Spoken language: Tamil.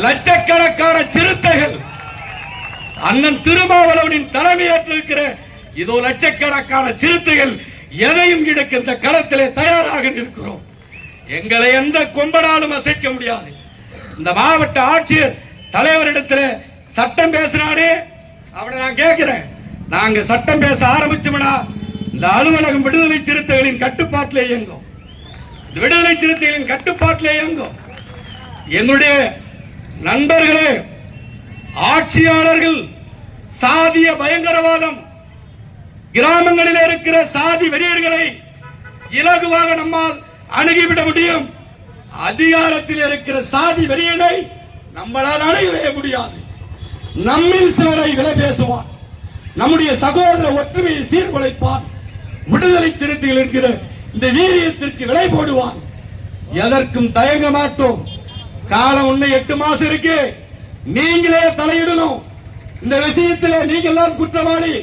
லட்சக்கணக்கான சிறுத்தைகள் அண்ணன் திருமாவளவனின் தலைமையேற்றிருக்கிற இதோ லட்சக்கணக்கான சிறுத்தைகள் எதையும் இழக்க இந்த களத்திலே தயாராக நிற்கிறோம். எங்களை எந்த கொம்பனாலும் அசைக்க முடியாது. இந்த மாவட்ட ஆட்சியர் தலைவரிடத்தில் சட்டம் பேசினானே அவனை நான் கேட்கிறேன், நாங்க சட்டம் பேச ஆரம்பிச்சோம்னா இந்த அலுவலகம் விடுதலை சிறுத்தைகளின் கட்டுப்பாட்டிலே இயங்கும். விடுதலை சிறுத்தைகளின் கட்டுப்பாட்டிலே இயங்கும். எங்களுடைய நண்பர்களே, ஆட்சியாளர்கள் சாதிய பயங்கரவாதம், கிராமங்களில் இருக்கிற சாதி வெறியர்களை இலகுவாக நம்மால் அணுகிவிட முடியும். அதிகாரத்தில் இருக்கிற சாதி வெறியனை நம்மளால் அணுகவே முடியாது. நம்மில் சிலரை விலை பேசுவார், நம்முடைய சகோதர ஒற்றுமையை சீர்குலைப்பார், விடுதலை சிறுத்தைகள் என்கிற இந்த வீரியத்திற்கு விலை போடுவான். எதற்கும் தயங்க மாட்டோம். காலம் இன்னும் 8 மாசம் இருக்கு. நீங்களே தலையிடணும். இந்த விஷயத்தில் நீங்கள் தான் குற்றவாளி.